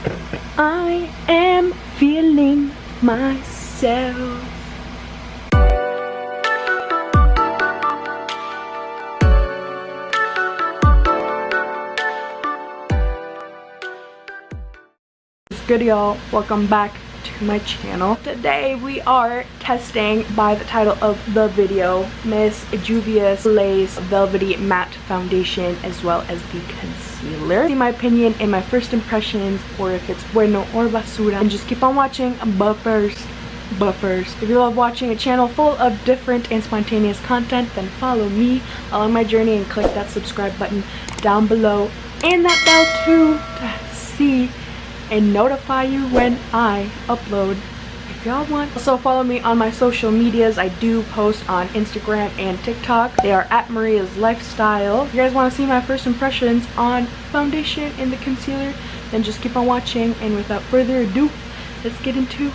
I am feeling myself. What's good, y'all? Welcome back to my channel. Today we are testing, by the title of the video, Miss Juvias Lace Velvety Matte Foundation as well as the concealer. See my opinion and my first impressions, or if it's bueno or basura, and just keep on watching. But first, if you love watching a channel full of different and spontaneous content, then follow me along my journey and click that subscribe button down below and that bell too to see and notify you when I upload if y'all want. Also follow me on my social medias. I do post on Instagram and TikTok. They are at Maria's Lifestyle. If you guys want to see my first impressions on foundation and the concealer, then just keep on watching, and without further ado, let's get into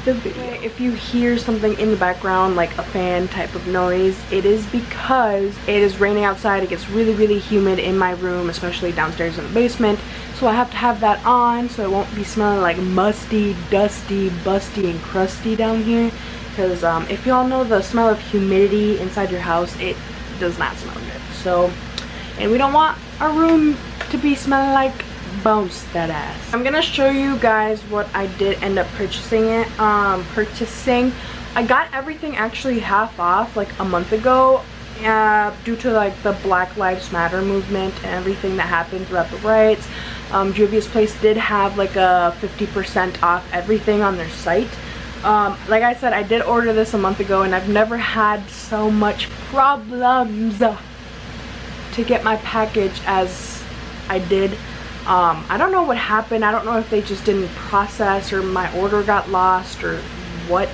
the video. If you hear something in the background like a fan type of noise, it is because it is raining outside. It gets really humid in my room, especially downstairs in the basement, so I have to have that on so it won't be smelling like musty, dusty, busty, and crusty down here, because if y'all know the smell of humidity inside your house, it does not smell good. So, and we don't want our room to be smelling like bounce that ass. I'm gonna show you guys what I did end up purchasing. I got everything actually half off like a month ago, due to like the Black Lives Matter movement and everything that happened throughout the riots. Juvia's place did have like a 50% off everything on their site. Like I said, I did order this a month ago, and I've never had so much problems to get my package as I did. I don't know what happened. I don't know if they just didn't process or my order got lost or what,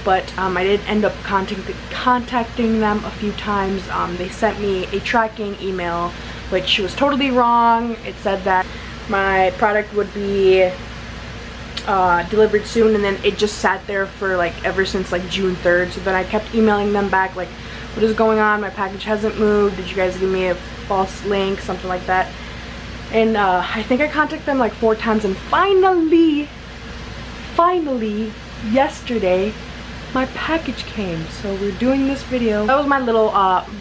but I did end up contacting them a few times. They sent me a tracking email, which was totally wrong. It said that my product would be delivered soon, and then it just sat there for like ever since like June 3rd. So then I kept emailing them back like, what is going on? My package hasn't moved. Did you guys give me a false link? Something like that. And I think I contacted them like 4 times, and finally yesterday my package came. So we're doing this video. That was my little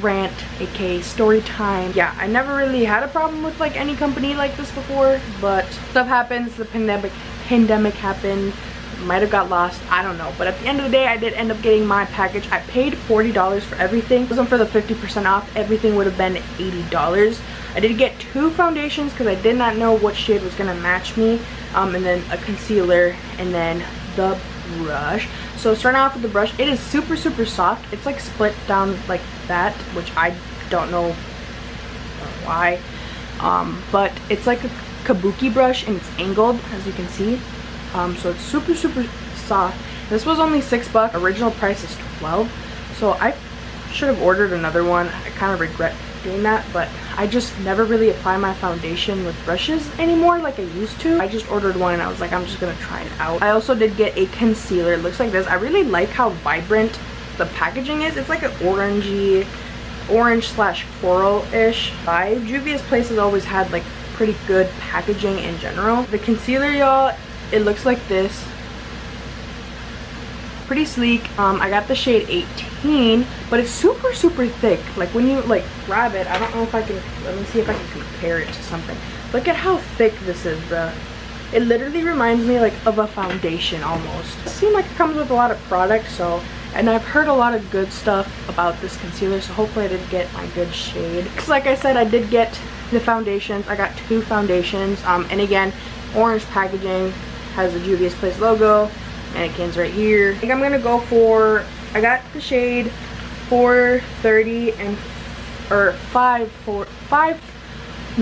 rant, aka story time. Yeah, I never really had a problem with like any company like this before, but stuff happens. The pandemic happened, might have got lost, I don't know. But at the end of the day, I did end up getting my package. I paid $40 for everything. If it wasn't for the 50% off, everything would have been $80. I did get 2 foundations because I did not know what shade was gonna match me, and then a concealer, and then the brush. So starting off with the brush, it is super soft. It's like split down like that, which I don't know why, but it's like a kabuki brush, and it's angled, as you can see. So it's super soft. This was only $6. Original price is $12. So I should have ordered another one. I kind of regret doing that, but I just never really apply my foundation with brushes anymore like I used to. I just ordered one, and I was like, I'm just gonna try it out. I also did get a concealer. It looks like this. I really like how vibrant the packaging is. It's like an orange/coral-ish vibe. Juvia's place has always had like pretty good packaging in general. The concealer, y'all, it looks like this. Pretty sleek. I got the shade 18, but it's super thick. Like when you like grab it, I don't know if I can, let me see if I can compare it to something. Look at how thick this is, bruh. It literally reminds me like of a foundation almost. It seems like it comes with a lot of products, so, and I've heard a lot of good stuff about this concealer, so hopefully I did get my good shade. Because like I said, I did get the foundations. I got 2 foundations, and again, orange packaging, has the Juvia's Place logo. Mannequins right here. I think I'm gonna go for, I got the shade 430 and, or 5.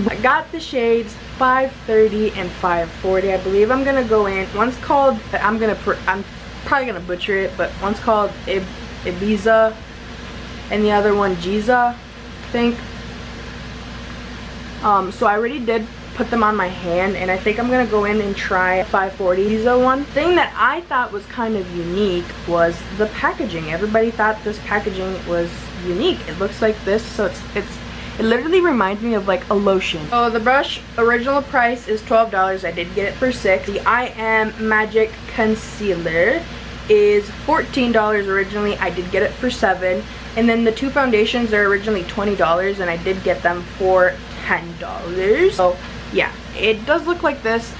I got the shades 530 and 540. I believe I'm gonna go in. One's called, I'm probably gonna butcher it, but one's called Ibiza, and the other one Giza, I think. So I already did put them on my hand, and I think I'm gonna go in and try 540 Giza one. Thing that I thought was kind of unique was the packaging. Everybody thought this packaging was unique. It looks like this, so It literally reminds me of like a lotion. So the brush original price is $12. I did get it for $6. The I Am Magic Concealer is $14 originally. I did get it for $7. And then the two foundations are originally $20 and I did get them for $10. So yeah, it does look like this.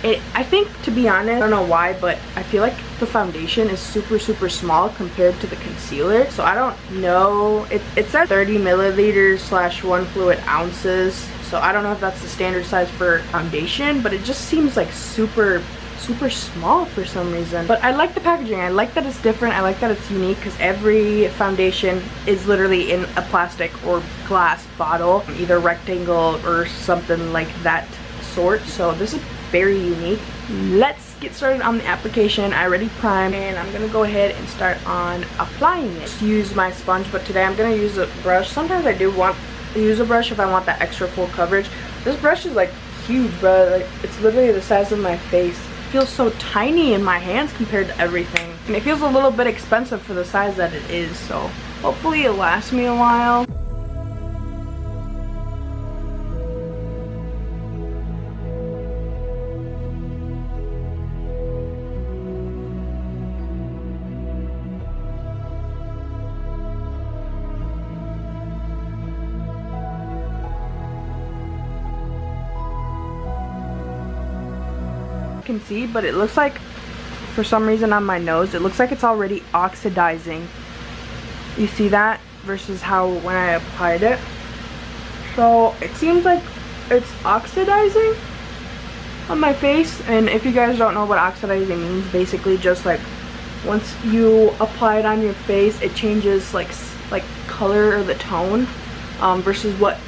I think, to be honest, I don't know why, but I feel like the foundation is super small compared to the concealer. So I don't know. It says 30 milliliters / 1 fluid ounces. So I don't know if that's the standard size for foundation, but it just seems like super small for some reason. But I like the packaging. I like that it's different. I like that it's unique because every foundation is literally in a plastic or glass bottle, either rectangle or something like that sort. So this is very unique. Let's get started on the application. I already primed and I'm gonna go ahead and start on applying it. Just use my sponge, but today I'm gonna use a brush. Sometimes I do want to use a brush if I want that extra full coverage. This brush is like huge, bro. Like, it's literally the size of my face. It feels so tiny in my hands compared to everything, and it feels a little bit expensive for the size that it is, so hopefully it'll last me a while. Can see, but it looks like for some reason on my nose it looks like it's already oxidizing. You see that versus how when I applied it. So it seems like it's oxidizing on my face. And if you guys don't know what oxidizing means, basically just like once you apply it on your face, it changes like color or the tone versus what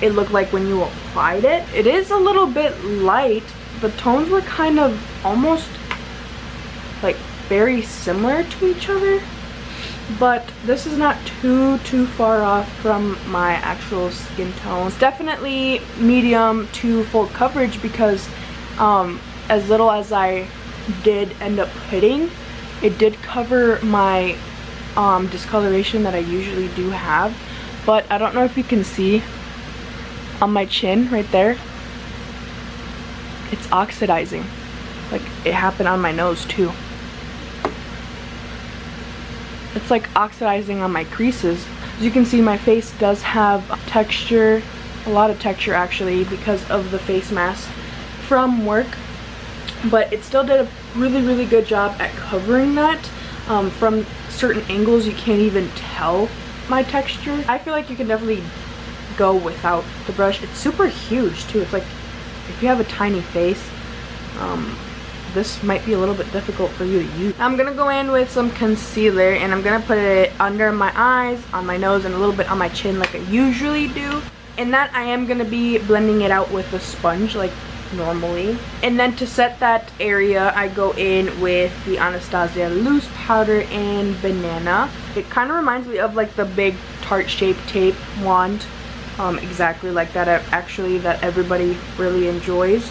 it looked like when you applied it. It is a little bit light. The tones were kind of almost like very similar to each other, but this is not too far off from my actual skin tone. It's definitely medium to full coverage because as little as I did end up putting, it did cover my discoloration that I usually do have. But I don't know if you can see on my chin right there, it's oxidizing. Like, it happened on my nose too. It's like oxidizing on my creases. As you can see, my face does have texture, a lot of texture actually, because of the face mask from work, but it still did a really good job at covering that. From certain angles you can't even tell my texture. I feel like you can definitely go without the brush. It's super huge too. It's like, if you have a tiny face, this might be a little bit difficult for you to use. I'm gonna go in with some concealer and I'm gonna put it under my eyes, on my nose, and a little bit on my chin like I usually do. And that I am gonna be blending it out with a sponge like normally. And then to set that area, I go in with the Anastasia loose powder in banana. It kind of reminds me of like the big tart shaped tape wand. Exactly like that, actually, that everybody really enjoys.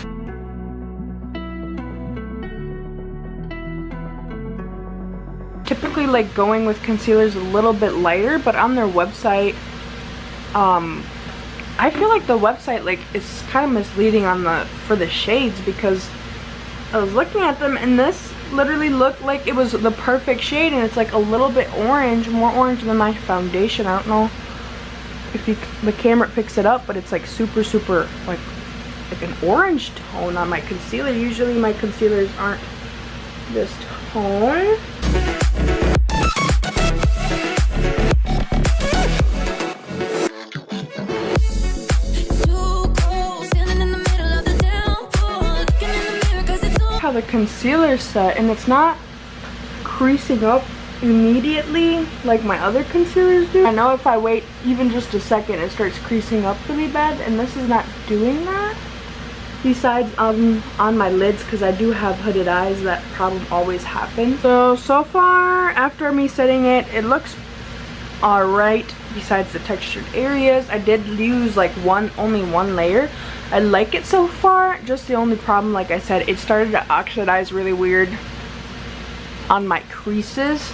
Typically, like, going with concealers a little bit lighter, but on their website, I feel like the website like is kind of misleading on for the shades, because I was looking at them and this literally looked like it was the perfect shade, and it's like a little bit orange, more orange than my foundation. I don't know if the camera picks it up, but it's like super like an orange tone on my concealer. Usually my concealers aren't this tone. How the concealer set, and it's not creasing up immediately like my other concealers do. I know if I wait even just a second it starts creasing up really bad, and this is not doing that. Besides on my lids, because I do have hooded eyes, that problem always happens. So far after me setting it, it looks alright besides the textured areas. I did use like only one layer. I like it so far. Just the only problem, like I said, it started to oxidize really weird on my creases.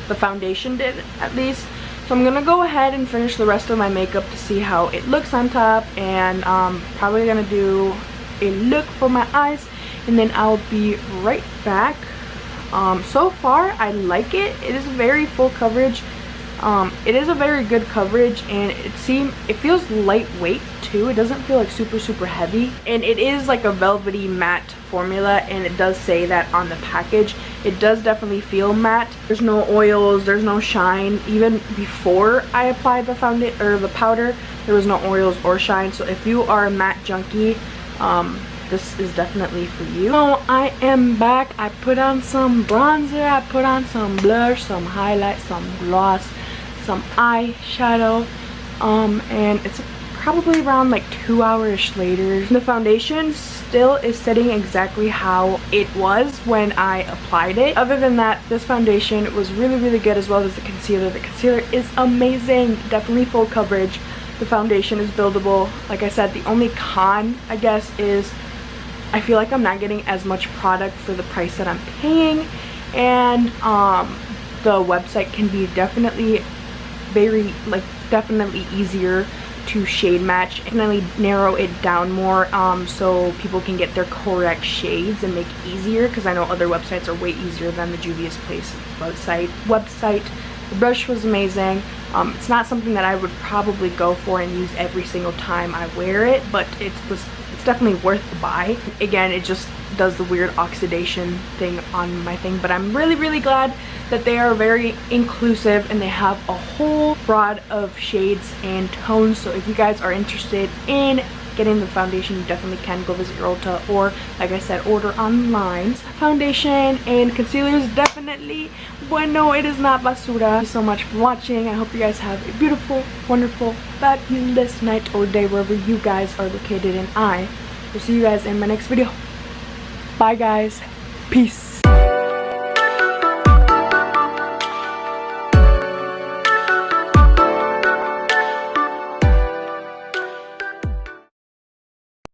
The foundation did, at least. So I'm gonna go ahead and finish the rest of my makeup to see how it looks on top, and probably gonna do a look for my eyes, and then I'll be right back. So far I like it. It is very full coverage. It is a very good coverage, and it feels lightweight too. It doesn't feel like super heavy, and it is like a velvety matte formula, and it does say that on the package. It does definitely feel matte. There's no oils, there's no shine. Even before I applied the foundation or the powder, there was no oils or shine. So if you are a matte junkie, this is definitely for you. So I am back. I put on some bronzer, I put on some blush, some highlight, some gloss, some eyeshadow, and it's probably around like 2 hours later. The foundation still is setting exactly how it was when I applied it. Other than that, this foundation was really good, as well as the concealer. The concealer is amazing, definitely full coverage. The foundation is buildable. Like I said, the only con, I guess, is I feel like I'm not getting as much product for the price that I'm paying, and the website can be definitely definitely easier to shade match, definitely narrow it down more, so people can get their correct shades and make it easier, because I know other websites are way easier than the Juvias Place website. The brush was amazing. It's not something that I would probably go for and use every single time I wear it, but it's definitely worth the buy. Again, it just does the weird oxidation thing on my thing, but I'm really glad that they are very inclusive, and they have a whole broad of shades and tones. So if you guys are interested in getting the foundation, you definitely can go visit your Ulta, or like I said, order online. Foundation and concealer is definitely bueno. It is not basura. Thank you so much for watching. I hope you guys have a beautiful, wonderful, fabulous night or day wherever you guys are located, and I will see you guys in my next video. Bye guys. Peace.